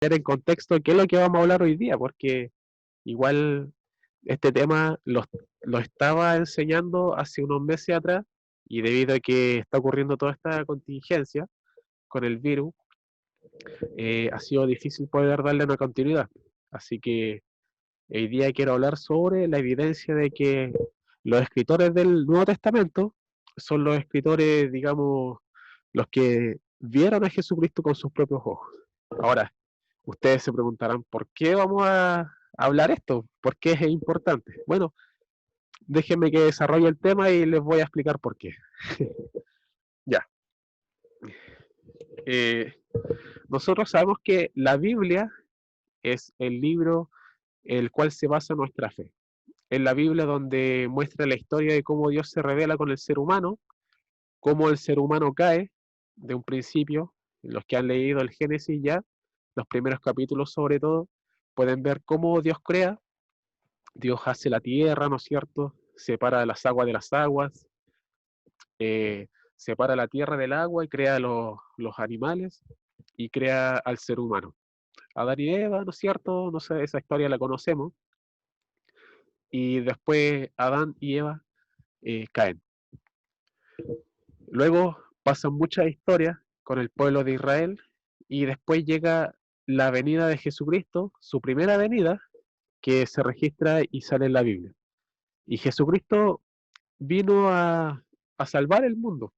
en contexto qué es lo que vamos a hablar hoy día, porque igual este tema lo estaba enseñando hace unos meses atrás y debido a que está ocurriendo toda esta contingencia con el virus, ha sido difícil poder darle una continuidad. Así que hoy día quiero hablar sobre la evidencia de que los escritores del Nuevo Testamento son los escritores, digamos, los que vieron a Jesucristo con sus propios ojos. Ahora, ustedes se preguntarán, ¿por qué vamos a hablar esto? ¿Por qué es importante? Bueno, déjenme que desarrolle el tema y les voy a explicar por qué. Ya. Eh, Nosotros sabemos que la Biblia es el libro en el cual se basa nuestra fe. Es la Biblia donde muestra la historia de cómo Dios se revela con el ser humano, cómo el ser humano cae de un principio. Los que han leído el Génesis ya, los primeros capítulos sobre todo, pueden ver cómo Dios crea. Dios hace la tierra, ¿no es cierto? Separa las aguas de las aguas, eh, separa la tierra del agua y crea los animales y crea al ser humano. Adán y Eva, ¿no es cierto? No sé, esa historia la conocemos. Y después Adán y Eva caen. Luego pasan muchas historias con el pueblo de Israel y después llega la venida de Jesucristo, su primera venida, que se registra y sale en la Biblia. Y Jesucristo vino a salvar el mundo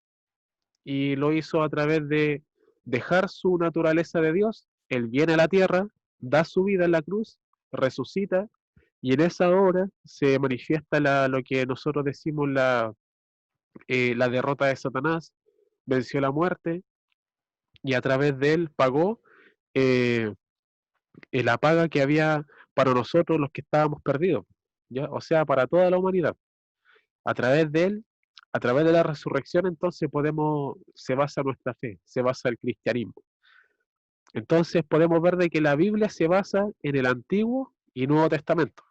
y lo hizo a través de dejar su naturaleza de Dios. Él viene a la tierra, da su vida en la cruz, resucita y en esa obra se manifiesta lo que nosotros decimos la derrota de Satanás, venció la muerte y a través de él pagó eh, la paga que había para nosotros los que estábamos perdidos, ¿ya? O sea, para toda la humanidad. A través de él, a través de la resurrección, entonces se basa nuestra fe, se basa el cristianismo. Entonces podemos ver de que la Biblia se basa en el Antiguo y Nuevo Testamento.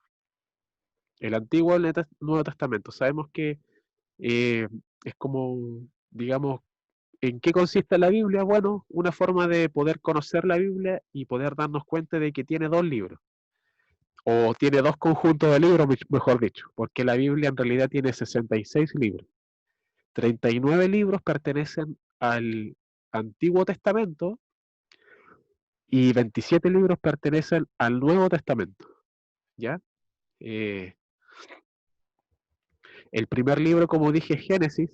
El Antiguo y el Nuevo Testamento. Sabemos que eh, es como, digamos, ¿en qué consiste la Biblia? Bueno, una forma de poder conocer la Biblia y poder darnos cuenta de que tiene dos libros, o tiene dos conjuntos de libros, mejor dicho, porque la Biblia en realidad tiene 66 libros. 39 libros pertenecen al Antiguo Testamento y 27 libros pertenecen al Nuevo Testamento, ¿ya? Eh, el primer libro, como dije, es Génesis.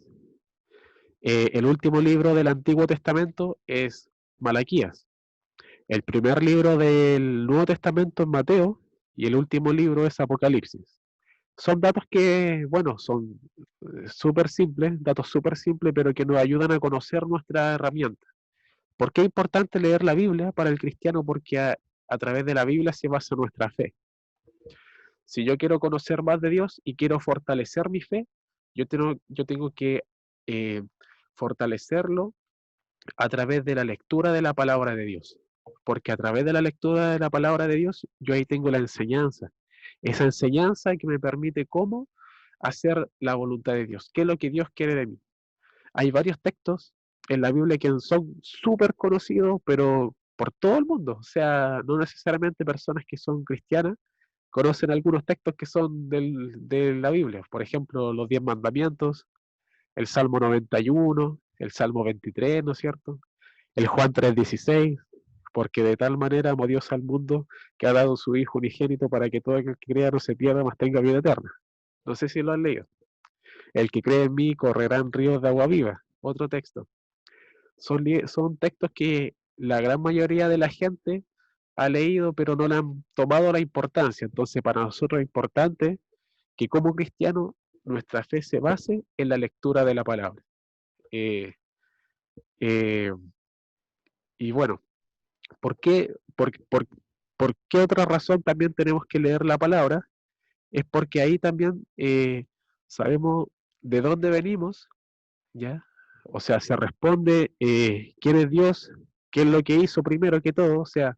El último libro del Antiguo Testamento es Malaquías. El primer libro del Nuevo Testamento es Mateo y el último libro es Apocalipsis. Son datos que, bueno, son súper simples, datos súper simples, pero que nos ayudan a conocer nuestra herramienta. ¿Por qué es importante leer la Biblia para el cristiano? Porque a través de la Biblia se basa nuestra fe. Si yo quiero conocer más de Dios y quiero fortalecer mi fe, yo tengo que eh, fortalecerlo a través de la lectura de la palabra de Dios. Porque a través de la lectura de la palabra de Dios, yo ahí tengo la enseñanza. Esa enseñanza que me permite cómo hacer la voluntad de Dios. ¿Qué es lo que Dios quiere de mí? Hay varios textos en la Biblia que son súper conocidos, pero por todo el mundo. O sea, no necesariamente personas que son cristianas conocen algunos textos que son de la Biblia. Por ejemplo, los 10 mandamientos, el Salmo 91, el Salmo 23, ¿no es cierto? El Juan 3:16, porque de tal manera amó Dios al mundo que ha dado su Hijo unigénito para que todo aquel que crea no se pierda, mas tenga vida eterna. No sé si lo han leído. El que cree en mí correrá en ríos de agua viva. Otro texto. Son textos que la gran mayoría de la gente ha leído, pero no le han tomado la importancia. Entonces, para nosotros es importante que como cristianos nuestra fe se base en la lectura de la palabra. Eh, eh, y bueno, ¿por qué, por qué otra razón también tenemos que leer la palabra? Es porque ahí también sabemos de dónde venimos, ¿ya? O sea, se responde quién es Dios, qué es lo que hizo primero que todo, o sea,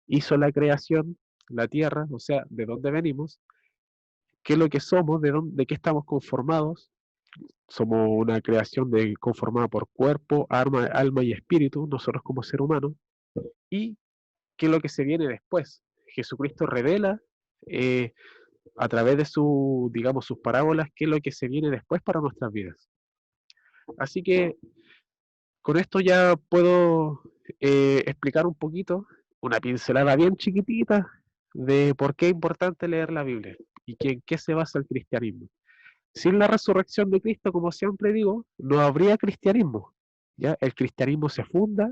hizo la creación, la tierra, o sea, de dónde venimos, qué es lo que somos, de qué estamos conformados. Somos una creación conformada por cuerpo, alma y espíritu, nosotros como ser humano, y qué es lo que se viene después. Jesucristo revela a través de digamos, sus parábolas qué es lo que se viene después para nuestras vidas. Así que con esto ya puedo explicar un poquito, una pincelada bien chiquitita de por qué es importante leer la Biblia y en qué se basa el cristianismo. Sin la resurrección de Cristo, como siempre digo, no habría cristianismo. ¿Ya? El cristianismo se funda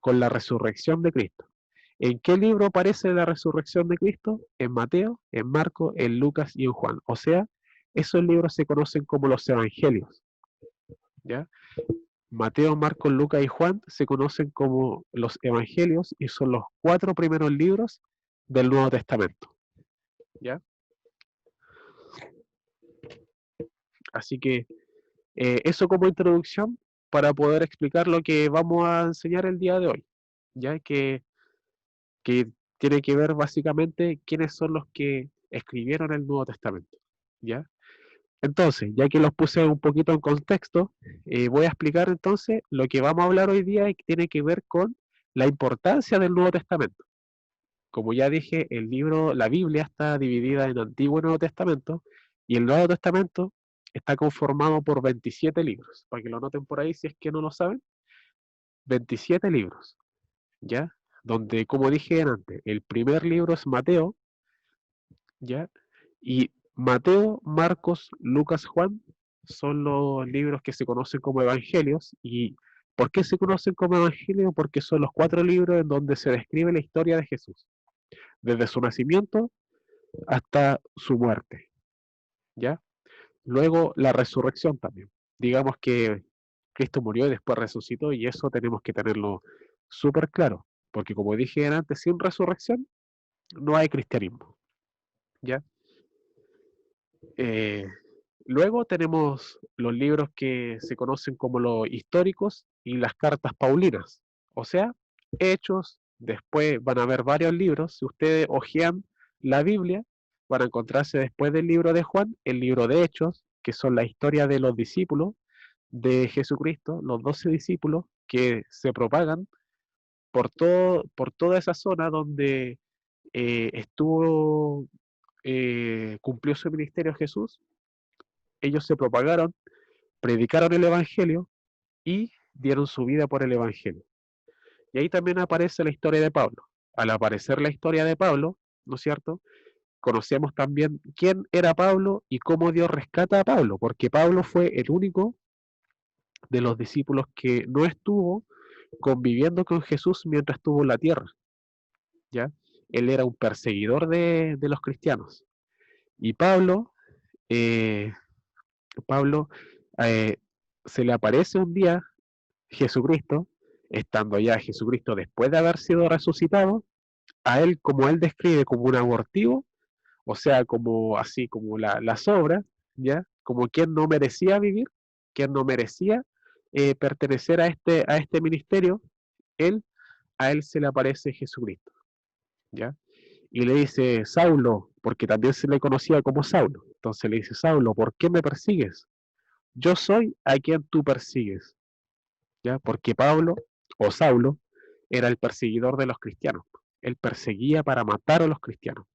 con la resurrección de Cristo. ¿En qué libro aparece la resurrección de Cristo? En Mateo, en Marcos, en Lucas y en Juan. O sea, esos libros se conocen como los evangelios. ¿Ya? Mateo, Marcos, Lucas y Juan se conocen como los evangelios y son los 4 primeros libros del Nuevo Testamento. ¿Ya? Así que eso como introducción para poder explicar lo que vamos a enseñar el día de hoy, ya que tiene que ver básicamente quiénes son los que escribieron el Nuevo Testamento, ¿ya? Entonces, ya que los puse un poquito en contexto, voy a explicar entonces lo que vamos a hablar hoy día y que tiene que ver con la importancia del Nuevo Testamento. Como ya dije, la Biblia está dividida en Antiguo y Nuevo Testamento, y el Nuevo Testamento está conformado por 27 libros, para que lo noten por ahí si es que no lo saben, 27 libros, ¿ya? Donde, como dije antes, el primer libro es Mateo, ¿ya? Y Mateo, Marcos, Lucas, Juan son los libros que se conocen como evangelios. ¿Y por qué se conocen como evangelios? Porque son los 4 libros en donde se describe la historia de Jesús, desde su nacimiento hasta su muerte, ¿ya? Luego la resurrección también. Digamos que Cristo murió y después resucitó y eso tenemos que tenerlo súper claro, porque como dije antes, sin resurrección no hay cristianismo, ¿ya? Eh, Luego tenemos los libros que se conocen como los históricos y las cartas paulinas, o sea, hechos, después van a haber varios libros, si ustedes hojean la Biblia, van a encontrarse después del libro de Juan, el libro de Hechos, que son la historia de los discípulos de Jesucristo, los 12 discípulos que se propagan por toda esa zona donde cumplió su ministerio Jesús. Ellos se propagaron, predicaron el Evangelio y dieron su vida por el Evangelio. Y ahí también aparece la historia de Pablo. Al aparecer la historia de Pablo, ¿no es cierto? Conocemos también quién era Pablo y cómo Dios rescata a Pablo, porque Pablo fue el único de los discípulos que no estuvo conviviendo con Jesús mientras estuvo en la tierra, ¿ya? Él era un perseguidor de los cristianos. Y eh, Pablo eh, se le aparece un día Jesucristo, estando ya Jesucristo después de haber sido resucitado, a él, como él describe, como un abortivo, o sea, como así, como la sobra, ¿ya? Como quien no merecía vivir, quien no merecía pertenecer a este ministerio, él, a él se le aparece Jesucristo, ¿ya? Y le dice, Saulo, porque también se le conocía como Saulo, entonces le dice, Saulo, ¿por qué me persigues? Yo soy a quien tú persigues, ¿ya? Porque Pablo, o Saulo, era el perseguidor de los cristianos. Él perseguía para matar a los cristianos.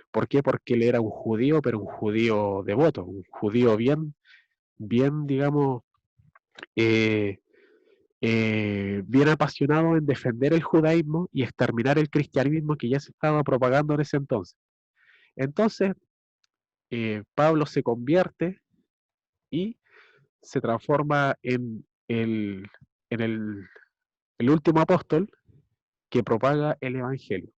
¿Por qué? Porque él era un judío, pero un judío devoto, un judío bien, digamos, eh, bien apasionado en defender el judaísmo y exterminar el cristianismo que ya se estaba propagando en ese entonces. Entonces, Pablo se convierte y se transforma en el último apóstol que propaga el Evangelio.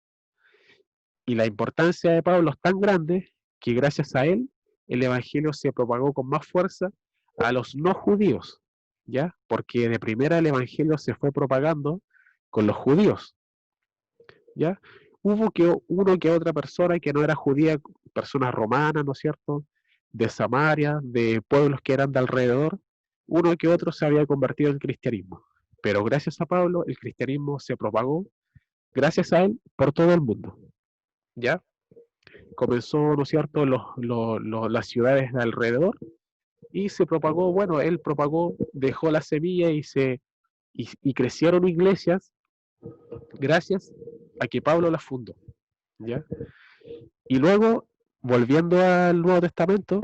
Y la importancia de Pablo es tan grande que gracias a él el Evangelio se propagó con más fuerza a los no judíos, ¿ya? Porque de primera el Evangelio se fue propagando con los judíos, ¿ya? Hubo uno que otra persona que no era judía, personas romanas, ¿no es cierto? De Samaria, de pueblos que eran de alrededor, uno que otro se había convertido en cristianismo. Pero gracias a Pablo el cristianismo se propagó, gracias a él, por todo el mundo, ¿ya? Comenzó, ¿no es cierto?, las ciudades de alrededor y se propagó, bueno, él propagó, dejó la semilla y crecieron iglesias gracias a que Pablo las fundó, ¿ya? Y luego, volviendo al Nuevo Testamento,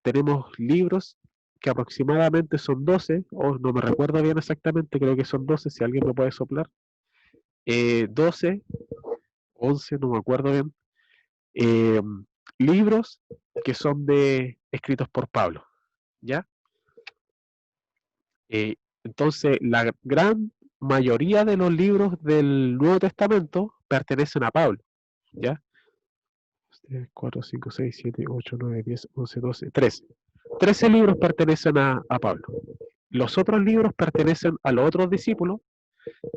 tenemos libros que aproximadamente son 12, o no me recuerdo bien exactamente, creo que son 12, si alguien me puede soplar, 12, 11, no me acuerdo bien, eh, libros que son escritos por Pablo, ¿ya? Entonces, la gran mayoría de los libros del Nuevo Testamento pertenecen a Pablo, ¿ya? 3, 4, 5, 6, 7, 8, 9, 10, 11, 12, 13. 13 libros pertenecen a Pablo. Los otros libros pertenecen a los otros discípulos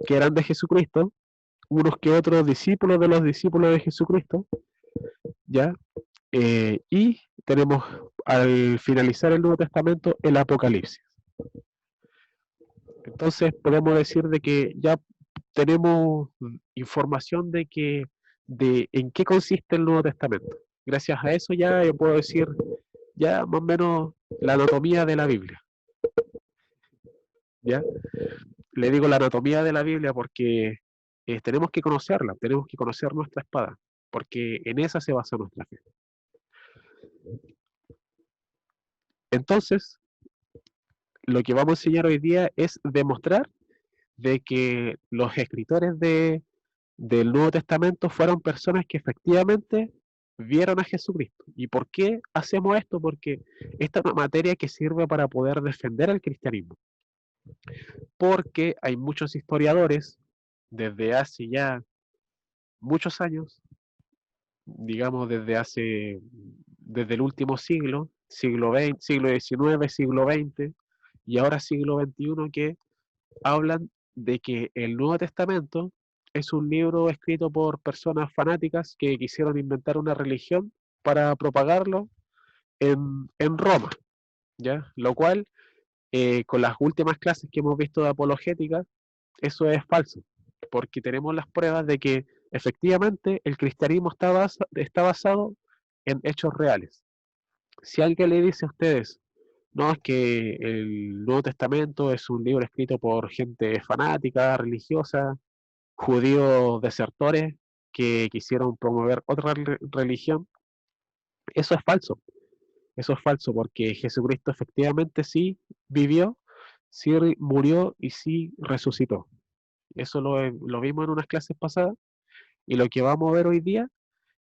que eran de Jesucristo, unos que otros discípulos de los discípulos de Jesucristo, ¿ya? Y tenemos al finalizar el Nuevo Testamento el Apocalipsis. Entonces podemos decir de que ya tenemos información de en qué consiste el Nuevo Testamento. Gracias a eso ya yo puedo decir ya más o menos la anatomía de la Biblia, ¿ya? Le digo la anatomía de la Biblia porque tenemos que conocerla, tenemos que conocer nuestra espada, porque en esa se basa nuestra fe. Entonces, lo que vamos a enseñar hoy día es demostrar de que los escritores del Nuevo Testamento fueron personas que efectivamente vieron a Jesucristo. ¿Y por qué hacemos esto? Porque esta es una materia que sirve para poder defender el cristianismo. Porque hay muchos historiadores desde hace ya muchos años, digamos desde el último siglo, siglo XX, siglo XIX, siglo XX y ahora siglo XXI, que hablan de que el Nuevo Testamento es un libro escrito por personas fanáticas que quisieron inventar una religión para propagarlo en Roma, ¿ya? Lo cual, con las últimas clases que hemos visto de apologética, eso es falso, porque tenemos las pruebas de que efectivamente el cristianismo está basado en hechos reales. Si alguien le dice a ustedes, no, es que el Nuevo Testamento es un libro escrito por gente fanática, religiosa, judíos desertores que quisieron promover otra religión, eso es falso. Eso es falso porque Jesucristo efectivamente sí vivió, sí murió y sí resucitó. Eso lo vimos en unas clases pasadas y lo que vamos a ver hoy día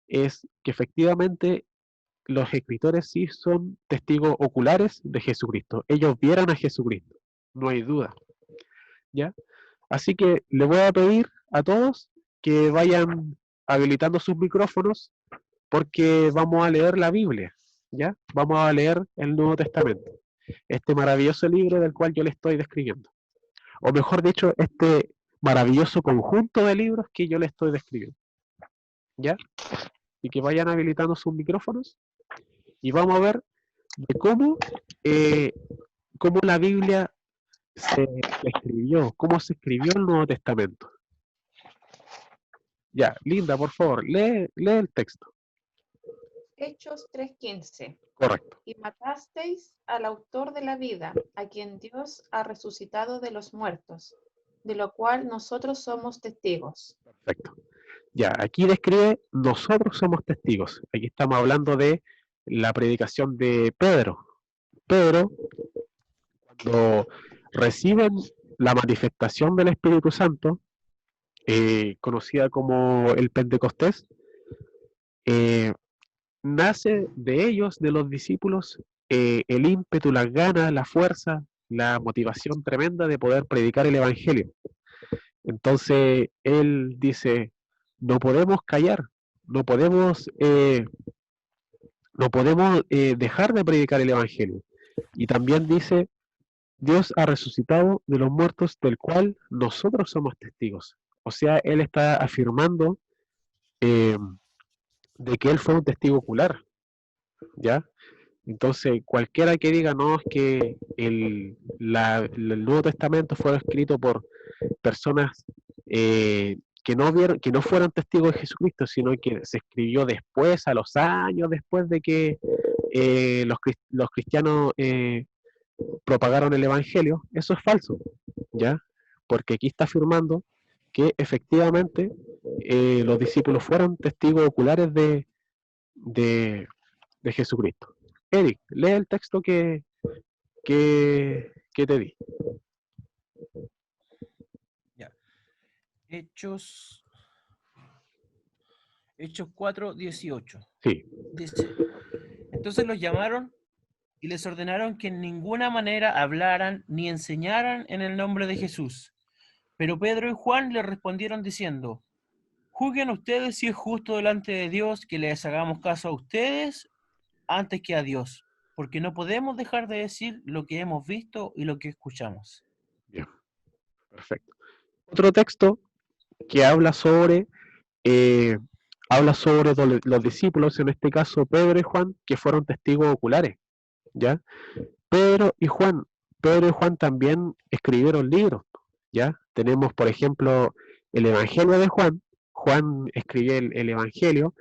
es que efectivamente los escritores sí son testigos oculares de Jesucristo. Ellos vieron a Jesucristo, no hay duda, ¿ya? Así que le voy a pedir a todos que vayan habilitando sus micrófonos porque vamos a leer la Biblia, ¿ya? Vamos a leer el Nuevo Testamento, este maravilloso libro del cual yo le estoy describiendo. O mejor dicho, este maravilloso conjunto de libros que yo le estoy describiendo, ¿ya? Y que vayan habilitando sus micrófonos y vamos a ver de cómo la Biblia se escribió, cómo se escribió el Nuevo Testamento. Ya, Linda, por favor, lee el texto. Hechos 3:15. Correcto. Y matasteis al autor de la vida, a quien Dios ha resucitado de los muertos, de lo cual nosotros somos testigos. Perfecto. Ya, aquí describe, nosotros somos testigos. Aquí estamos hablando de la predicación de Pedro. Pedro, cuando reciben la manifestación del Espíritu Santo, conocida como el Pentecostés, nace de ellos, de los discípulos, el ímpetu, las ganas, la fuerza, la motivación tremenda de poder predicar el Evangelio. Entonces él dice, no podemos callar, no podemos, dejar de predicar el Evangelio. Y también dice, Dios ha resucitado de los muertos, del cual nosotros somos testigos. O sea, él está afirmando eh, de que él fue un testigo ocular, ¿ya? Entonces, cualquiera que diga, no, es que el Nuevo Testamento fue escrito por personas que no fueron testigos de Jesucristo, sino que se escribió después, a los años después de que los cristianos propagaron el Evangelio, eso es falso, ¿ya? Porque aquí está afirmando que efectivamente los discípulos fueron testigos oculares de Jesucristo. Eric, lee el texto que te di. Ya. Hechos 4:18. Sí, Dice, entonces los llamaron y les ordenaron que en ninguna manera hablaran ni enseñaran en el nombre de Jesús. Pero Pedro y Juan le respondieron diciendo, juzguen ustedes si es justo delante de Dios que les hagamos caso a ustedes antes que a Dios, porque no podemos dejar de decir lo que hemos visto y lo que escuchamos. bien, perfecto. Otro texto que habla sobre los discípulos, en este caso Pedro y Juan, que fueron testigos oculares, ¿ya? Pedro y Juan también escribieron libros, ¿ya? Tenemos, por ejemplo, el Evangelio de Juan. Juan escribió el Evangelio,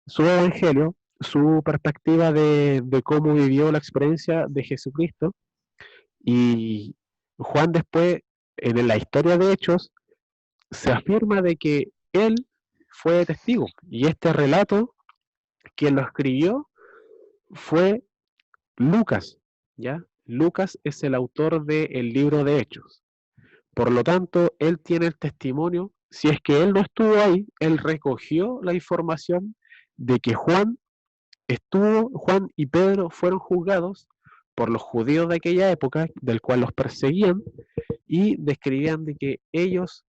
su perspectiva de cómo vivió la experiencia de Jesucristo. Y Juan después, en la historia de Hechos, se afirma de que él fue testigo. Y este relato, quien lo escribió fue Lucas, ¿ya? Lucas es el autor del libro de Hechos. Por lo tanto, él tiene el testimonio. Si es que él no estuvo ahí, él recogió la información de que Juan y Pedro fueron juzgados por los judíos de aquella época, del cual los perseguían, y describían de que ellos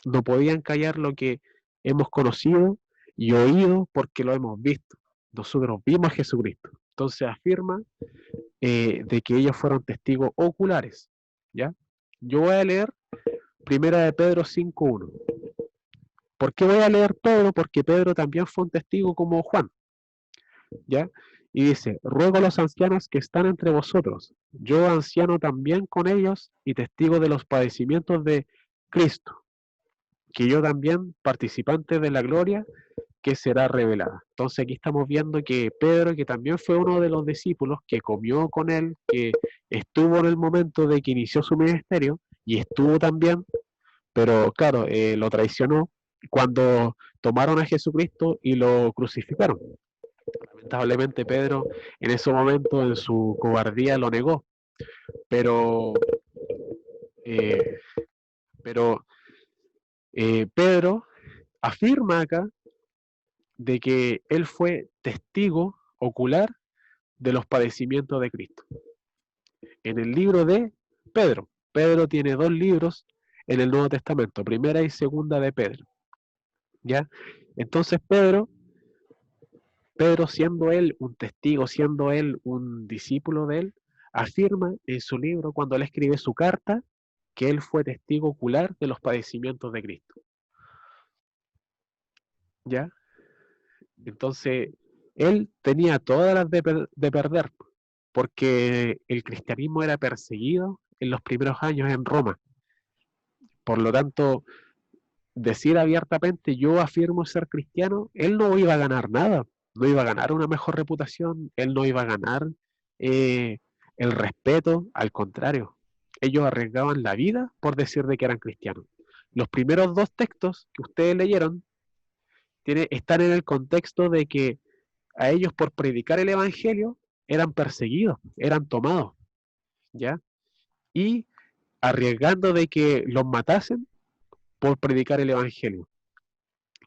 no podían callar lo que hemos conocido y oído porque lo hemos visto. Nosotros vimos a Jesucristo. Entonces afirma de que ellos fueron testigos oculares, ¿ya? Yo voy a leer Primera de Pedro 5:1. ¿Por qué voy a leer Pedro? Porque Pedro también fue un testigo como Juan, ¿ya? Y dice, ruego a los ancianos que están entre vosotros, yo anciano también con ellos y testigo de los padecimientos de Cristo, que yo también participante de la gloria que será revelada. Entonces aquí estamos viendo que Pedro, que también fue uno de los discípulos que comió con él, que estuvo en el momento de que inició su ministerio y estuvo también, pero claro, lo traicionó cuando tomaron a Jesucristo y lo crucificaron. Lamentablemente Pedro en ese momento en su cobardía lo negó, pero, eh, pero Pedro afirma acá de que él fue testigo ocular de los padecimientos de Cristo. En el libro de Pedro, Pedro tiene dos libros en el Nuevo Testamento, Primera y Segunda de Pedro, ¿ya? Entonces Pedro siendo él un testigo, siendo él un discípulo de él, afirma en su libro, cuando él escribe su carta, que él fue testigo ocular de los padecimientos de Cristo, ¿ya? Entonces, él tenía todas las de perder, porque el cristianismo era perseguido en los primeros años en Roma. Por lo tanto, decir abiertamente yo afirmo ser cristiano, él no iba a ganar nada, no iba a ganar una mejor reputación, él no iba a ganar eh, el respeto, al contrario, ellos arriesgaban la vida por decir de que eran cristianos. Los primeros dos textos que ustedes leyeron están en el contexto de que a ellos por predicar el evangelio eran perseguidos, eran tomados, ¿ya? Y arriesgando de que los matasen por predicar el evangelio.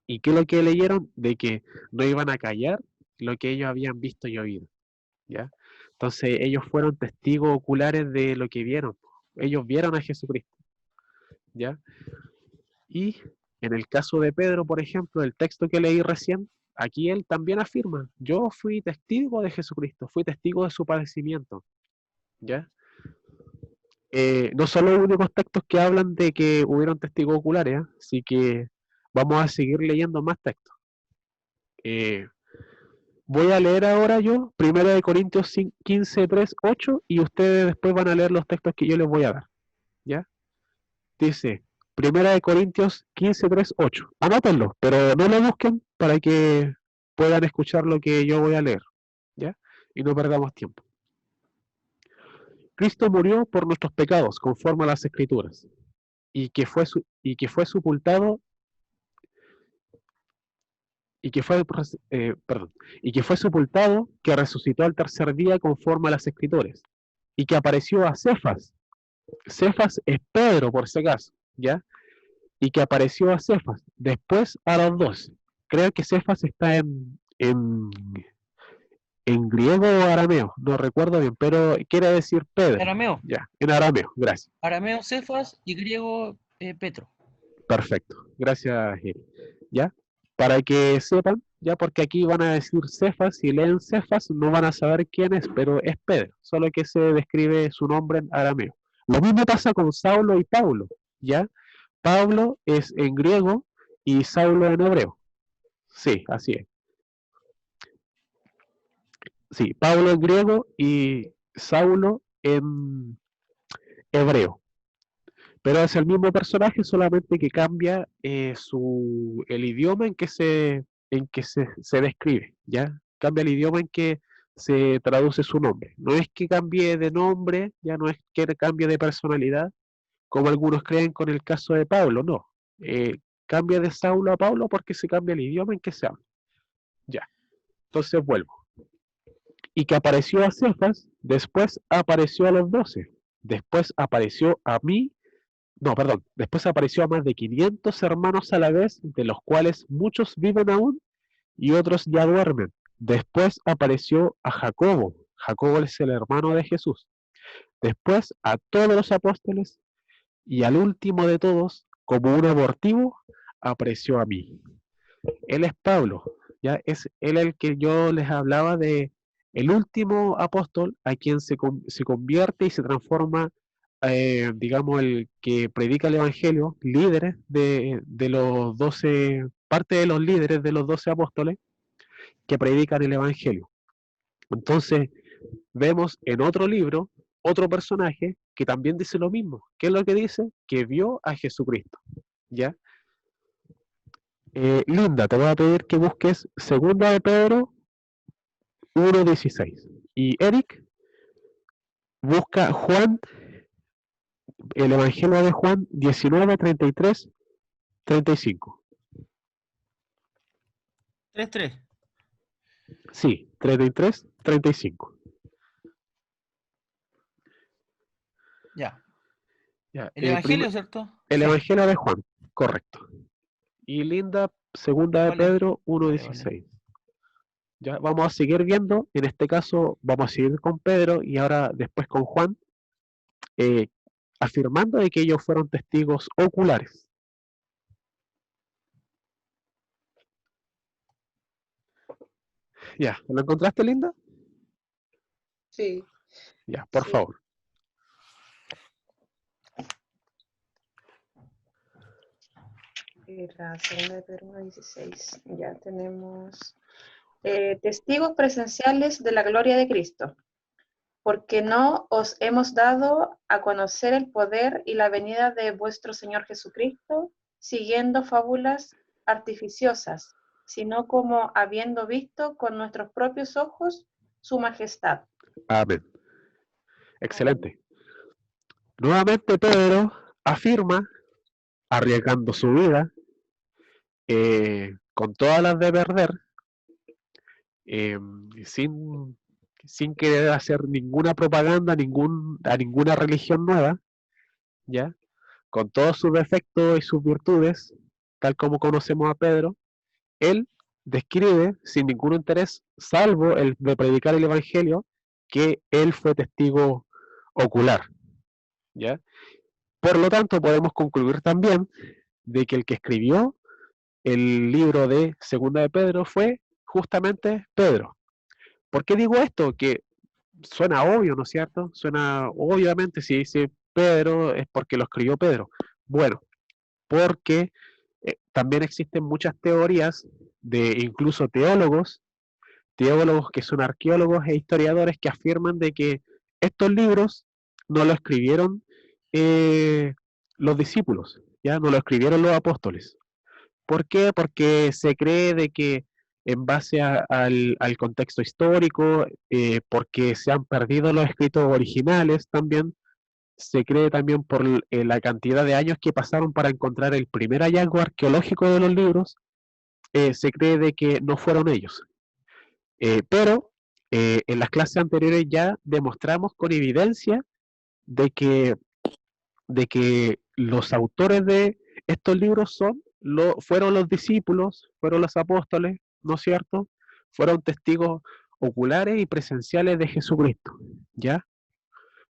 ¿Y qué es lo que leyeron? De que no iban a callar lo que ellos habían visto y oído, ¿ya? Entonces ellos fueron testigos oculares de lo que vieron. Ellos vieron a Jesucristo, ¿ya? Y en el caso de Pedro, por ejemplo, el texto que leí recién, aquí él también afirma, yo fui testigo de Jesucristo, fui testigo de su padecimiento, ¿ya? No son los únicos textos que hablan de que hubieron testigos oculares, ¿eh? Así que vamos a seguir leyendo más textos. Voy a leer ahora yo, 1 Corintios 15, 3, 8, y ustedes después van a leer los textos que yo les voy a dar, ¿ya? Dice, 1 Corintios 15, 3, 8. Anótenlo, pero no lo busquen para que puedan escuchar lo que yo voy a leer, ¿ya? Y no perdamos tiempo. Cristo murió por nuestros pecados, conforme a las Escrituras, y que fue sepultado y que fue, perdón, y que fue sepultado, que resucitó al tercer día conforme a las escrituras, y que apareció a Cefas. Cefas es Pedro, por si acaso, ¿ya? Y que apareció a Cefas, después a los 12. Creo que Cefas está en griego o arameo, no recuerdo bien, pero quiere decir Pedro, Arameo. ya, en arameo, gracias. Arameo Cefas y griego Petro. Perfecto, gracias, Gil. ¿Ya? Para que sepan, ya porque aquí van a decir Cefas, si leen Cefas no van a saber quién es, pero es Pedro, solo que se describe su nombre en arameo. Lo mismo pasa con Saulo y Paulo, ¿ya? Pablo es en griego y Saulo en hebreo. Sí, así es. Sí, Pablo en griego y Saulo en hebreo. Pero es el mismo personaje, solamente que cambia el idioma en que se describe, ¿ya? Cambia el idioma en que se traduce su nombre. No es que cambie de nombre, ya no es que cambie de personalidad, como algunos creen con el caso de Pablo, no. Cambia de Saulo a Pablo porque se cambia el idioma en que se habla. Ya, entonces vuelvo. Y que apareció a Cefas, después apareció a los 12, después apareció a mí. No, perdón. Después apareció a más de 500 hermanos a la vez, de los cuales muchos viven aún y otros ya duermen. Después apareció a Jacobo. Jacobo es el hermano de Jesús. Después a todos los apóstoles y al último de todos, como un abortivo, apareció a mí. Él es Pablo. Ya es él el que yo les hablaba de el último apóstol a quien se convierte y se transforma, digamos, el que predica el Evangelio, líderes de los 12, parte de los líderes de los 12 apóstoles que predican el Evangelio. Entonces, vemos en otro libro, otro personaje que también dice lo mismo. ¿Qué es lo que dice? Que vio a Jesucristo. ¿Ya? Linda, te voy a pedir que busques 2 de Pedro 1:16. Y Eric, busca Juan, el Evangelio de Juan 19:33, 35. 3:3. Sí, 33, 35. Ya. Ya, El Evangelio, ¿cierto? el Sí. Evangelio de Juan, correcto. Y Linda, 2 de Vale. Pedro Vale, 1:16. Ya, vamos a seguir viendo, en este caso vamos a seguir con Pedro y ahora después con Juan, afirmando de que ellos fueron testigos oculares. Ya, ¿lo encontraste, Linda? Sí. Ya, por Sí. favor. Era 2 de Pedro 1:16. Ya tenemos testigos presenciales de la gloria de Cristo, porque no os hemos dado a conocer el poder y la venida de vuestro Señor Jesucristo, siguiendo fábulas artificiosas, sino como habiendo visto con nuestros propios ojos su majestad. Amén. Excelente. Nuevamente Pedro afirma, arriesgando su vida, con todas las de perder, sin querer hacer ninguna propaganda a ninguna religión nueva, ¿ya? Con todos sus defectos y sus virtudes, tal como conocemos a Pedro, él describe sin ningún interés, salvo el de predicar el Evangelio, que él fue testigo ocular, ¿ya? Por lo tanto, podemos concluir también de que el que escribió el libro de Segunda de Pedro fue justamente Pedro. ¿Por qué digo esto? Que suena obvio, ¿no es cierto? Suena, obviamente, si dice Pedro es porque lo escribió Pedro. Bueno, porque también existen muchas teorías de incluso teólogos que son arqueólogos e historiadores que afirman de que estos libros no lo escribieron los discípulos, ya no lo escribieron los apóstoles. ¿Por qué? Porque se cree de que en base al contexto histórico, porque se han perdido los escritos originales también, se cree también por la cantidad de años que pasaron para encontrar el primer hallazgo arqueológico de los libros, se cree de que no fueron ellos. Pero en las clases anteriores ya demostramos con evidencia de que los autores de estos libros fueron los discípulos, fueron los apóstoles, ¿no es cierto? Fueron testigos oculares y presenciales de Jesucristo, ¿ya?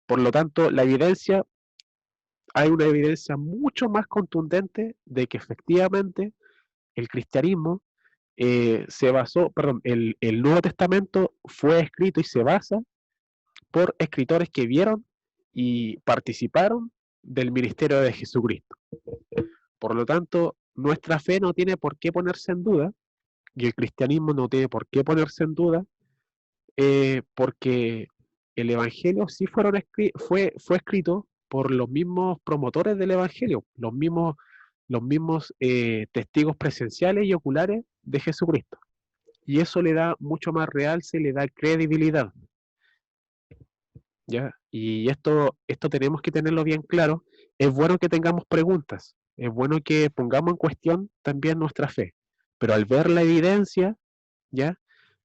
Por lo tanto, hay una evidencia mucho más contundente de que efectivamente el cristianismo el Nuevo Testamento fue escrito y se basa por escritores que vieron y participaron del ministerio de Jesucristo. Por lo tanto, nuestra fe no tiene por qué ponerse en duda, y el cristianismo no tiene por qué ponerse en duda, porque el Evangelio sí fue escrito por los mismos promotores del Evangelio, los mismos testigos presenciales y oculares de Jesucristo. Y eso le da mucho más realce, le da credibilidad. ¿Ya? Y esto tenemos que tenerlo bien claro. Es bueno que tengamos preguntas, es bueno que pongamos en cuestión también nuestra fe, pero al ver la evidencia, ¿ya?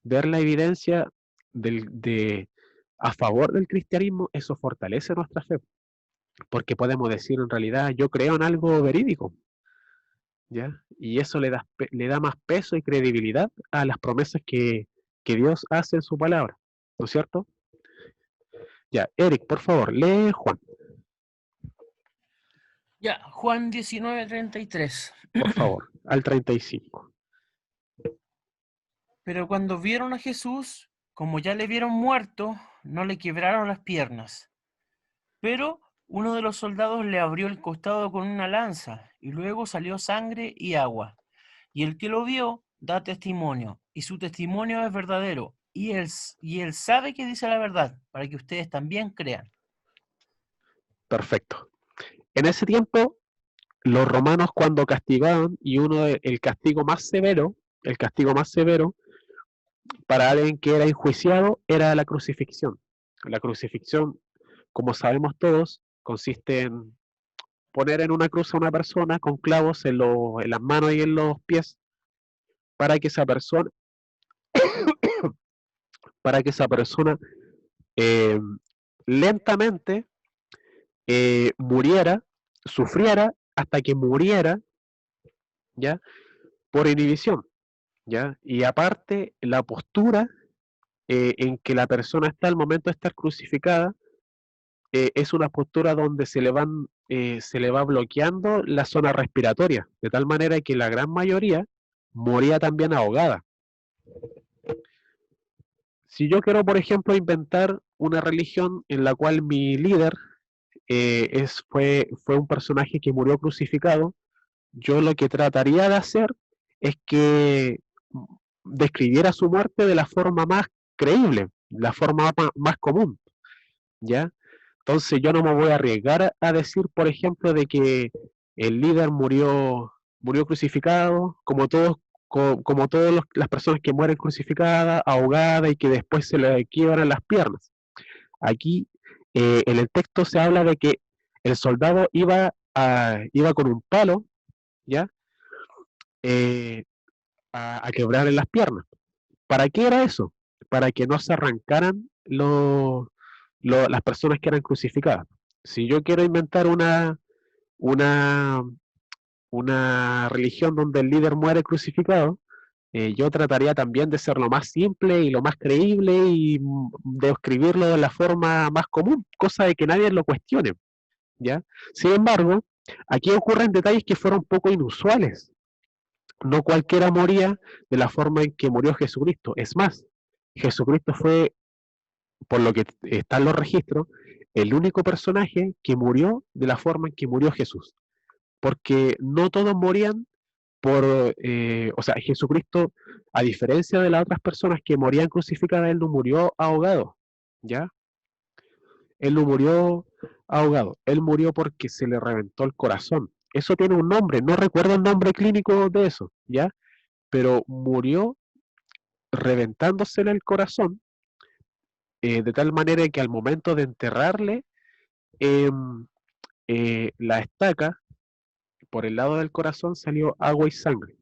Ver la evidencia a favor del cristianismo, eso fortalece nuestra fe, porque podemos decir en realidad, yo creo en algo verídico, ¿ya? Y eso le da más peso y credibilidad a las promesas que Dios hace en su palabra, ¿no es cierto? Ya, Eric, por favor, lee Juan, Ya, Juan 19:33. por favor, al 35. Pero cuando vieron a Jesús, como ya le vieron muerto, no le quebraron las piernas. Pero uno de los soldados le abrió el costado con una lanza, y luego salió sangre y agua. Y el que lo vio da testimonio, y su testimonio es verdadero, y él sabe que dice la verdad, para que ustedes también crean. Perfecto. En ese tiempo, los romanos cuando castigaban, y el castigo más severo para alguien que era enjuiciado era la crucifixión. La crucifixión, como sabemos todos, consiste en poner en una cruz a una persona con clavos en las manos y en los pies para que esa persona, para que esa persona eh, lentamente muriera, sufriera hasta que muriera, ¿ya? Por inhibición, ¿ya? Y aparte, la postura en que la persona está al momento de estar crucificada es una postura donde se le va bloqueando la zona respiratoria, de tal manera que la gran mayoría moría también ahogada. Si yo quiero, por ejemplo, inventar una religión en la cual mi líder fue un personaje que murió crucificado, yo lo que trataría de hacer es que describiera su muerte de la forma más creíble, la forma más común, ¿ya? Entonces yo no me voy a arriesgar a decir, por ejemplo, de que el líder murió crucificado, como todas las personas que mueren crucificadas, ahogadas y que después se le quiebran las piernas. Aquí en el texto se habla de que el soldado iba con un palo, ¿ya? Eh, a quebrarle las piernas. ¿Para qué era eso? Para que no se arrancaran las personas que eran crucificadas. Si yo quiero inventar una, una religión donde el líder muere crucificado, yo trataría también de ser lo más simple y lo más creíble y de escribirlo de la forma más común, cosa de que nadie lo cuestione, ¿ya? Sin embargo, aquí ocurren detalles que fueron poco inusuales. No cualquiera moría de la forma en que murió Jesucristo. Es más, Jesucristo fue, por lo que están los registros, el único personaje que murió de la forma en que murió Jesús. Porque no todos morían o sea, Jesucristo, a diferencia de las otras personas que morían crucificadas, él no murió ahogado, ¿ya? Él no murió ahogado, él murió porque se le reventó el corazón. Eso tiene un nombre, no recuerdo el nombre clínico de eso, ¿ya? Pero murió reventándosele el corazón, de tal manera que al momento de enterrarle, la estaca, por el lado del corazón salió agua y sangre.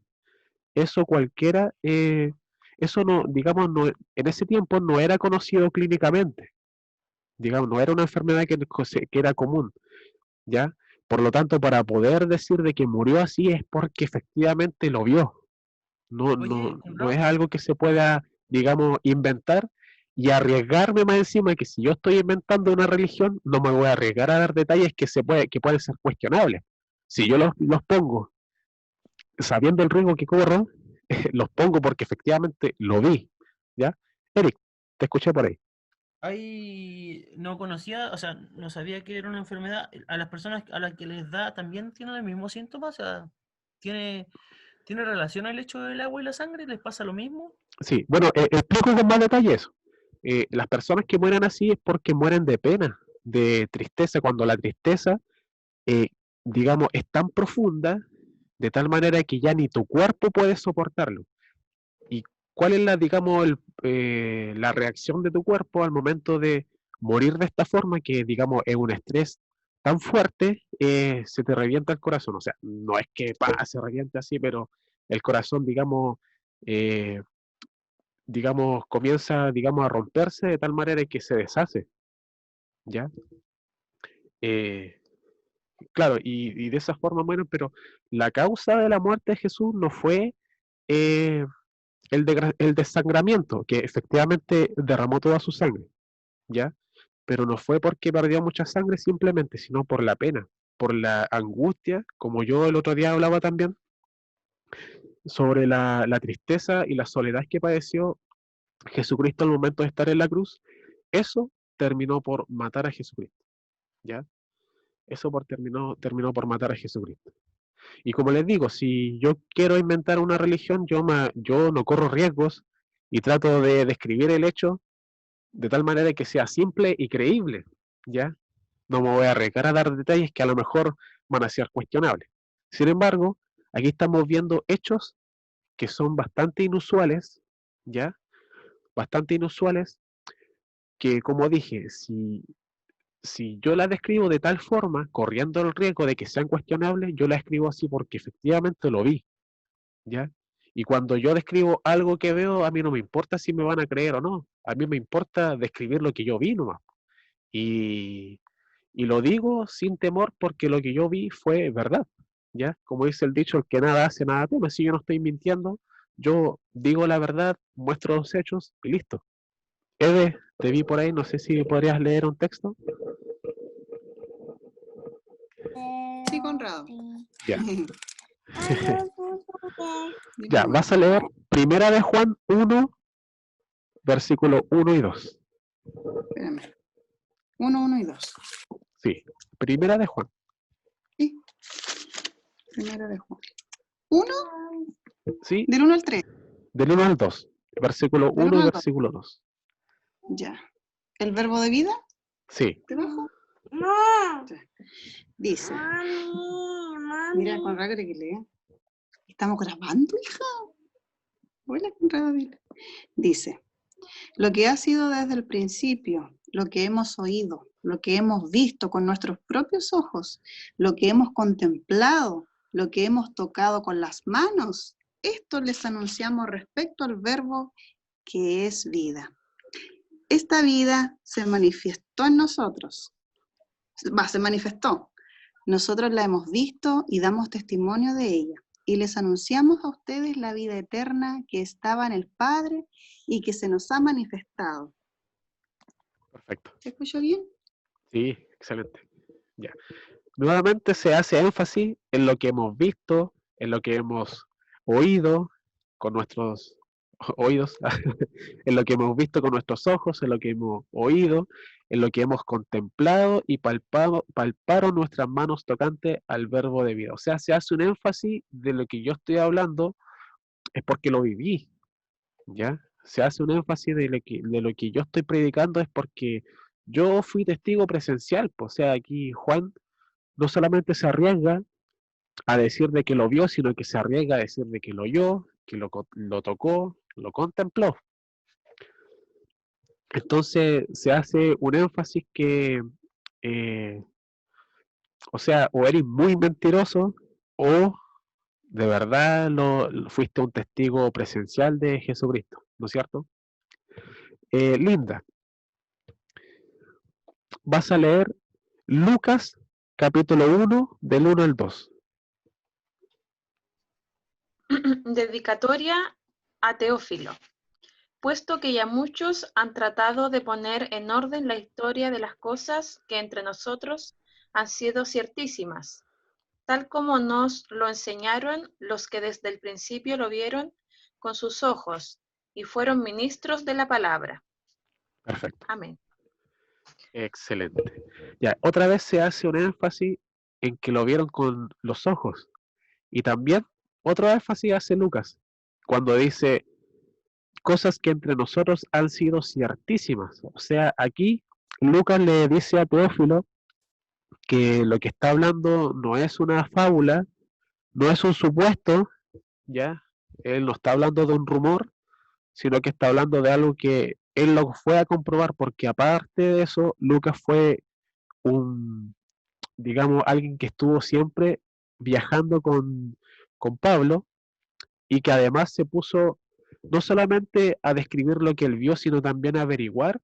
Eso cualquiera, eso no, digamos, no, en ese tiempo no era conocido clínicamente, digamos, no era una enfermedad que era común, ¿ya? Por lo tanto, para poder decir de que murió así es porque efectivamente lo vio. No, Oye, no es Conrado, algo que se pueda, digamos, inventar y arriesgarme más encima que si yo estoy inventando una religión, no me voy a arriesgar a dar detalles que pueden ser cuestionables. Si yo los pongo sabiendo el riesgo que corro, los pongo porque efectivamente lo vi, ¿ya? Eric, te escuché por ahí. no conocía, o sea, no sabía que era una enfermedad. A las personas a las que les da también tienen los mismos síntomas, o sea, tiene, tiene relación el hecho del agua y la sangre, ¿les pasa lo mismo? Sí, bueno, explico con más detalle eso. Las personas que mueren así es porque mueren de pena, de tristeza, cuando la tristeza, eh, digamos, es tan profunda, de tal manera que ya ni tu cuerpo puede soportarlo. ¿Y cuál es la, digamos, la reacción de tu cuerpo al momento de morir de esta forma, que, digamos, es un estrés tan fuerte, se te revienta el corazón? O sea, no es que se reviente así, pero el corazón, eh, digamos, comienza, digamos, a romperse de tal manera que se deshace, ¿ya? Eh, claro, y de esa forma, bueno, pero la causa de la muerte de Jesús no fue eh, el desangramiento, que efectivamente derramó toda su sangre, ¿ya? Pero no fue porque perdió mucha sangre simplemente, sino por la pena, por la angustia, como yo el otro día hablaba también, sobre la tristeza y la soledad que padeció Jesucristo al momento de estar en la cruz. Eso terminó por matar a Jesucristo, ¿ya? Terminó por matar a Jesucristo. Y como les digo, si yo quiero inventar una religión, yo no corro riesgos y trato de describir el hecho de tal manera que sea simple y creíble, ¿ya? No me voy a arriesgar a dar detalles que a lo mejor van a ser cuestionables. Sin embargo, aquí estamos viendo hechos que son bastante inusuales, ¿ya? Bastante inusuales, que como dije, si yo la describo de tal forma, corriendo el riesgo de que sean cuestionables, yo la escribo así porque efectivamente lo vi, ¿ya? Y cuando yo describo algo que veo, a mí no me importa si me van a creer o no, a mí me importa describir lo que yo vi nomás. Y, y lo digo sin temor porque lo que yo vi fue verdad, ¿ya? Como dice el dicho, el que nada hace, nada teme. Si yo no estoy mintiendo, yo digo la verdad, muestro los hechos y listo. Ede, te vi por ahí, no sé si podrías leer un texto. Sí, Conrado. Ya. Ya, vas a leer Primera de Juan 1, versículo 1 y 2. Espérame. 1, 1 y 2. Sí, Primera de Juan. Sí. Primera de Juan. 1, Sí, del 1 al 3. del 1 al 2. Versículo Del 1 1 y al 2. versículo 2. Ya. ¿El verbo de vida? Sí. ¿Debajo? No. Ya. Dice. Mami. Mira, Conrado, que lea. ¿Estamos grabando, hija? Hola, Conrado, dile. Dice. Lo que ha sido desde el principio, lo que hemos oído, lo que hemos visto con nuestros propios ojos, lo que hemos contemplado, lo que hemos tocado con las manos, esto les anunciamos respecto al verbo que es vida. Esta vida se manifestó en nosotros. Se manifestó. Nosotros la hemos visto y damos testimonio de ella. Y les anunciamos a ustedes la vida eterna que estaba en el Padre y que se nos ha manifestado. Perfecto. ¿Se escuchó bien? Sí, excelente. Ya. Nuevamente se hace énfasis en lo que hemos visto, en lo que hemos oído con nuestros oídos, en lo que hemos visto con nuestros ojos, en lo que hemos oído, en lo que hemos contemplado y palparon nuestras manos tocantes al verbo de vida. O sea, se hace un énfasis de lo que yo estoy hablando, es porque lo viví, ¿ya? Se hace un énfasis de lo que yo estoy predicando, es porque yo fui testigo presencial. Pues, o sea, aquí Juan no solamente se arriesga a decir de que lo vio, sino que se arriesga a decir de que lo oyó, que lo tocó, lo contempló. Entonces se hace un énfasis que o sea, o eres muy mentiroso o de verdad fuiste un testigo presencial de Jesucristo, ¿no es cierto? Linda, vas a leer Lucas capítulo 1 del 1 al 2. Dedicatoria a Teófilo. Puesto que ya muchos han tratado de poner en orden la historia de las cosas que entre nosotros han sido ciertísimas, tal como nos lo enseñaron los que desde el principio lo vieron con sus ojos y fueron ministros de la palabra. Perfecto. Amén. Excelente. Ya, otra vez se hace un énfasis en que lo vieron con los ojos. Y también otro énfasis hace Lucas cuando dice cosas que entre nosotros han sido ciertísimas. O sea, aquí Lucas le dice a Teófilo que lo que está hablando no es una fábula, no es un supuesto, ¿ya? Él no está hablando de un rumor, sino que está hablando de algo que él lo fue a comprobar, porque aparte de eso, Lucas fue un, digamos, alguien que estuvo siempre viajando con Pablo y que además se puso no solamente a describir lo que él vio, sino también a averiguar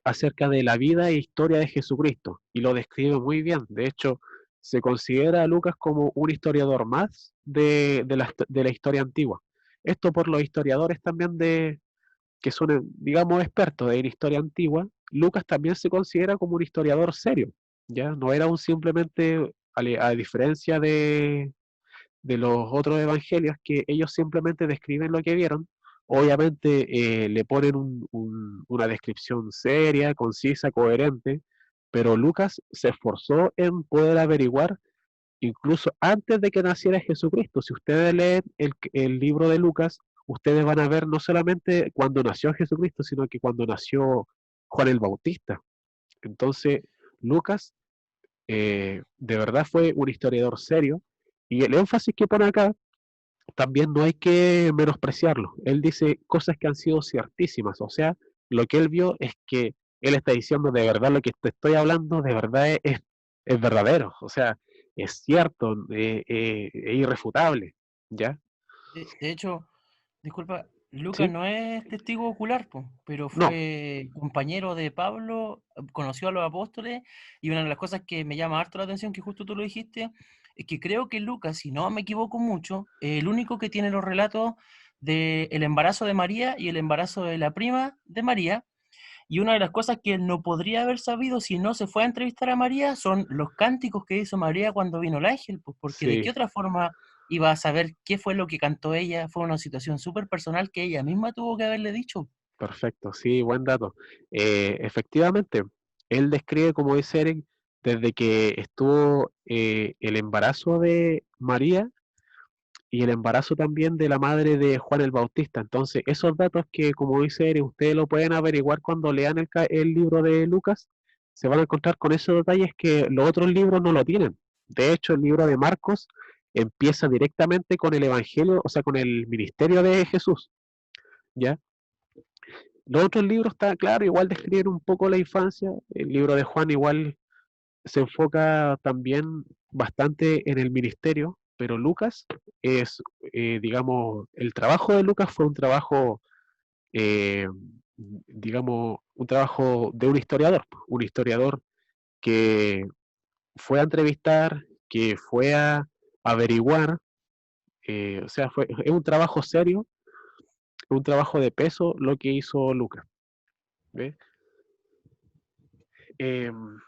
acerca de la vida e historia de Jesucristo. Y lo describe muy bien. De hecho, se considera a Lucas como un historiador más de la historia antigua. Esto por los historiadores también que son, digamos, expertos en historia antigua. Lucas también se considera como un historiador serio. ¿Ya? No era un simplemente, a diferencia de los otros evangelios, que ellos simplemente describen lo que vieron. Obviamente le ponen una descripción seria, concisa, coherente, pero Lucas se esforzó en poder averiguar incluso antes de que naciera Jesucristo. Si ustedes leen el libro de Lucas, ustedes van a ver no solamente cuando nació Jesucristo, sino que cuando nació Juan el Bautista. Entonces, Lucas de verdad fue un historiador serio, y el énfasis que pone acá también no hay que menospreciarlo. Él dice cosas que han sido ciertísimas, o sea, lo que él vio es que él está diciendo de verdad lo que te estoy hablando, de verdad es verdadero, o sea, es cierto, es irrefutable, ¿ya? De hecho, disculpa, Lucas ¿Sí? no es testigo ocular, po, pero No, fue compañero de Pablo, conoció a los apóstoles, y una de las cosas que me llama harto la atención, que justo tú lo dijiste, es que creo que Lucas, si no me equivoco mucho, es el único que tiene los relatos del embarazo de María y el embarazo de la prima de María, y una de las cosas que él no podría haber sabido si no se fue a entrevistar a María son los cánticos que hizo María cuando vino el ángel, pues porque de qué sí, otra forma iba a saber qué fue lo que cantó ella. Fue una situación súper personal que ella misma tuvo que haberle dicho. perfecto, sí, buen dato. Efectivamente, él describe, como dice Eric, desde que estuvo el embarazo de María y el embarazo también de la madre de Juan el Bautista. Entonces, esos datos que, como dice Eric, ustedes lo pueden averiguar cuando lean el libro de Lucas, se van a encontrar con esos detalles que los otros libros no lo tienen. De hecho, el libro de Marcos empieza directamente con el Evangelio, o sea, con el ministerio de Jesús, ¿ya? Los otros libros, está claro, igual describen un poco la infancia. El libro de Juan igual se enfoca también bastante en el ministerio, pero Lucas es, digamos, el trabajo de Lucas fue un trabajo, eh, digamos, un trabajo de un historiador que fue a entrevistar, que fue a averiguar, o sea, es un trabajo serio, un trabajo de peso lo que hizo Lucas. ¿Ves? Em,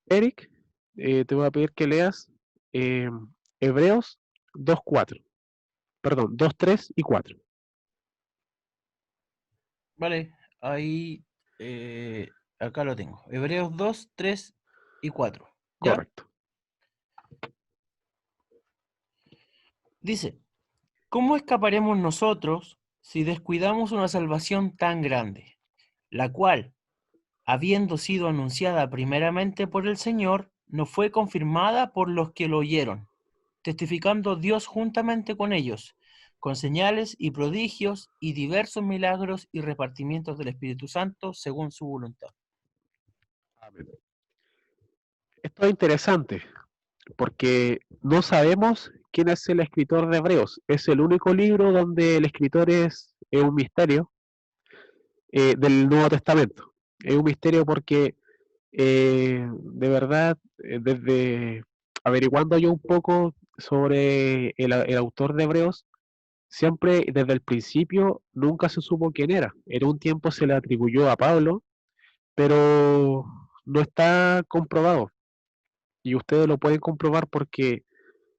Eric, te voy a pedir que leas eh, Hebreos 2:4, perdón, 2:3 y 4. Vale, ahí, acá lo tengo. Hebreos 2, 3 y 4. ¿Ya? Correcto. Dice, ¿cómo escaparemos nosotros si descuidamos una salvación tan grande, la cual, habiendo sido anunciada primeramente por el Señor, no fue confirmada por los que lo oyeron, testificando Dios juntamente con ellos, con señales y prodigios y diversos milagros y repartimientos del Espíritu Santo según su voluntad? Amén. Esto es interesante porque no sabemos quién es el escritor de Hebreos. Es el único libro donde el escritor es un misterio del Nuevo Testamento. Es un misterio porque de verdad, desde averiguando yo un poco sobre el autor de Hebreos, siempre desde el principio nunca se supo quién era. En un tiempo se le atribuyó a Pablo, pero no está comprobado. Y ustedes lo pueden comprobar porque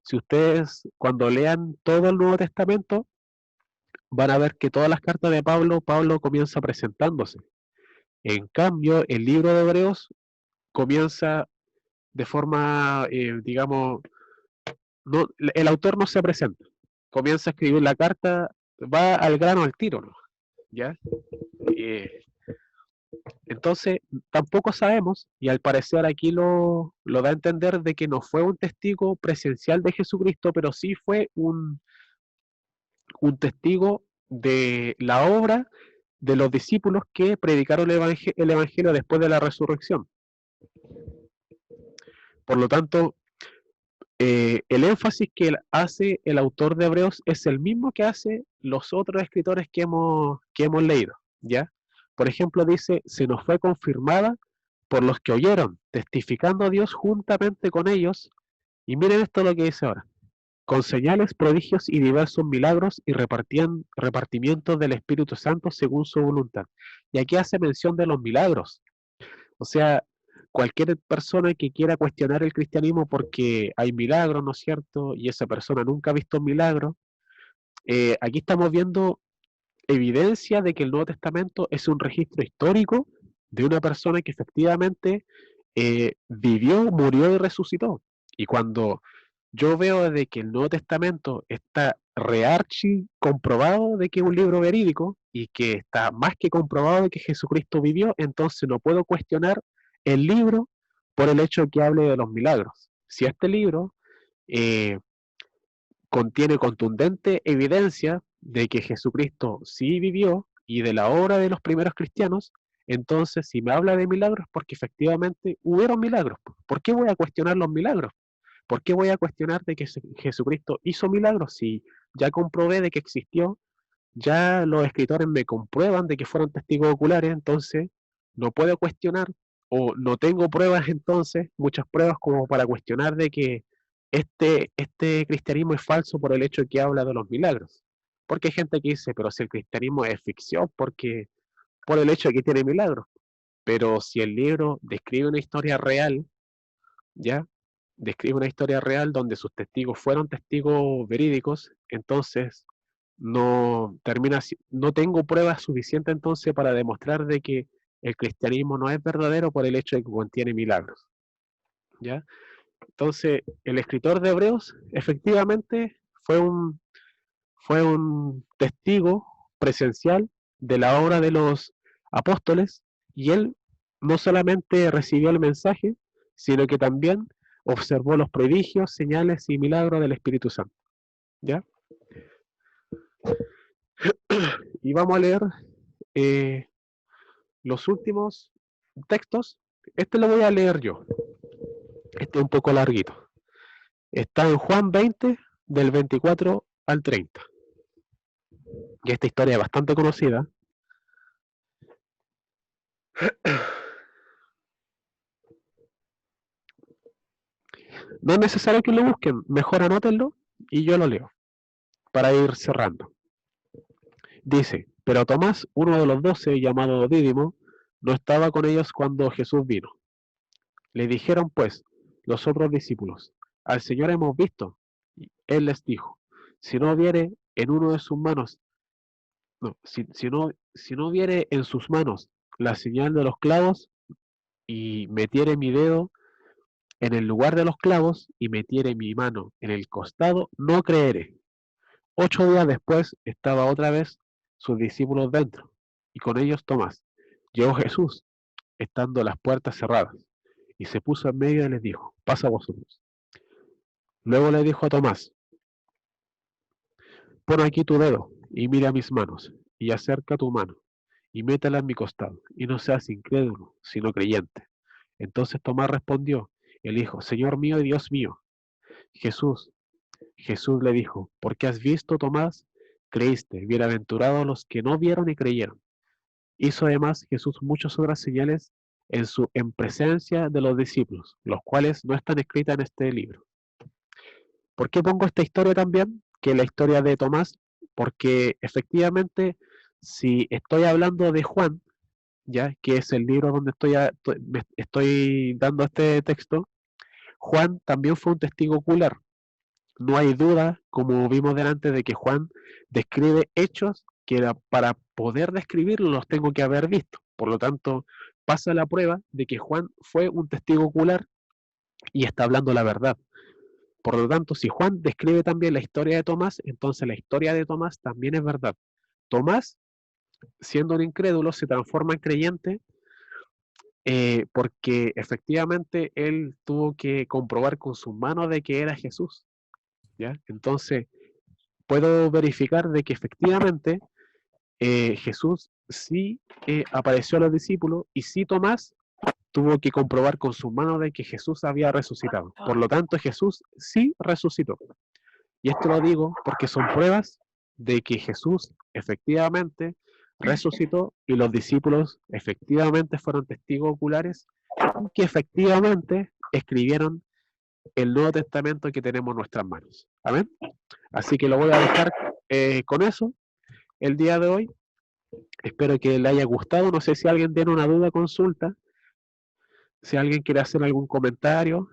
si ustedes cuando lean todo el Nuevo Testamento, van a ver que todas las cartas de Pablo, Pablo comienza presentándose. En cambio, el libro de Hebreos comienza de forma, digamos, no, el autor no se presenta. Comienza a escribir la carta, va al grano al tiro, ¿no? ¿Ya? Eh, entonces, tampoco sabemos, y al parecer aquí lo da a entender de que no fue un testigo presencial de Jesucristo, pero sí fue un testigo de la obra de los discípulos que predicaron el evangelio después de la resurrección. Por lo tanto, el énfasis que hace el autor de Hebreos es el mismo que hace los otros escritores que hemos leído, ¿ya? Por ejemplo, dice, se nos fue confirmada por los que oyeron, testificando a Dios juntamente con ellos, y miren esto lo que dice ahora, con señales, prodigios y diversos milagros y repartimientos del Espíritu Santo según su voluntad. Y aquí hace mención de los milagros. O sea, cualquier persona que quiera cuestionar el cristianismo porque hay milagros, ¿no es cierto? Y esa persona nunca ha visto un milagro. Aquí estamos viendo evidencia de que el Nuevo Testamento es un registro histórico de una persona que efectivamente vivió, murió y resucitó. Y cuando yo veo de que el Nuevo Testamento está rearchi comprobado de que es un libro verídico y que está más que comprobado de que Jesucristo vivió, entonces no puedo cuestionar el libro por el hecho de que hable de los milagros. Si este libro eh, contiene contundente evidencia de que Jesucristo sí vivió y de la obra de los primeros cristianos, entonces si me habla de milagros, porque efectivamente hubieron milagros. ¿Por qué voy a cuestionar los milagros? ¿Por qué voy a cuestionar de que Jesucristo hizo milagros si ya comprobé de que existió? Ya los escritores me comprueban de que fueron testigos oculares, entonces no puedo cuestionar o no tengo pruebas entonces, muchas pruebas como para cuestionar de que este cristianismo es falso por el hecho de que habla de los milagros. Porque hay gente que dice, pero si el cristianismo es ficción, porque por el hecho de que tiene milagros. Pero si el libro describe una historia real, ¿ya? Describe una historia real donde sus testigos fueron testigos verídicos, entonces no tengo pruebas suficientes entonces para demostrar de que el cristianismo no es verdadero por el hecho de que contiene milagros, ¿ya? Entonces, el escritor de Hebreos efectivamente fue un testigo presencial de la obra de los apóstoles y él no solamente recibió el mensaje, sino que también observó los prodigios, señales y milagros del Espíritu Santo, ¿ya? Y vamos a leer eh, los últimos textos. Este lo voy a leer yo. Este es un poco larguito. Está en Juan 20, del 24 al 30. Y esta historia es bastante conocida. No es necesario que lo busquen, mejor anótenlo y yo lo leo para ir cerrando. Dice, pero Tomás, uno de los 12, llamado Dídimo, no estaba con ellos cuando Jesús vino. Le dijeron pues los otros discípulos, al Señor hemos visto. Y él les dijo, si no viere en uno de sus manos, no, si no viere en sus manos la señal de los clavos y metiere mi dedo en el lugar de los clavos y metiere mi mano en el costado, no creeré. 8 días después estaba otra vez sus discípulos dentro, y con ellos Tomás. Llegó Jesús, estando las puertas cerradas, y se puso en medio y les dijo, pasa vosotros. Luego le dijo a Tomás, pon aquí tu dedo, y mira mis manos, y acerca tu mano, y métela en mi costado, y no seas incrédulo, sino creyente. Entonces Tomás respondió, Él dijo, Señor mío y Dios mío. Jesús le dijo, porque has visto, Tomás, creíste. Bienaventurados los que no vieron y creyeron. Hizo además Jesús muchas otras señales en presencia de los discípulos, los cuales no están escritas en este libro. ¿Por qué pongo esta historia también? Que es la historia de Tomás, porque efectivamente, si estoy hablando de Juan, ya que es el libro donde estoy dando este texto, Juan también fue un testigo ocular. No hay duda, como vimos delante, de que Juan describe hechos que para poder describirlos los tengo que haber visto. Por lo tanto, pasa la prueba de que Juan fue un testigo ocular y está hablando la verdad. Por lo tanto, si Juan describe también la historia de Tomás, entonces la historia de Tomás también es verdad. Tomás, siendo un incrédulo, se transforma en creyente porque efectivamente él tuvo que comprobar con sus manos de que era Jesús, ¿ya? Entonces, puedo verificar de que efectivamente Jesús sí apareció a los discípulos y sí Tomás tuvo que comprobar con sus manos de que Jesús había resucitado. Por lo tanto, Jesús sí resucitó. Y esto lo digo porque son pruebas de que Jesús efectivamente resucitó y los discípulos efectivamente fueron testigos oculares y que efectivamente escribieron el Nuevo Testamento que tenemos en nuestras manos. Amén. Así que lo voy a dejar con eso el día de hoy. Espero que le haya gustado. No sé si alguien tiene una duda, consulta. Si alguien quiere hacer algún comentario,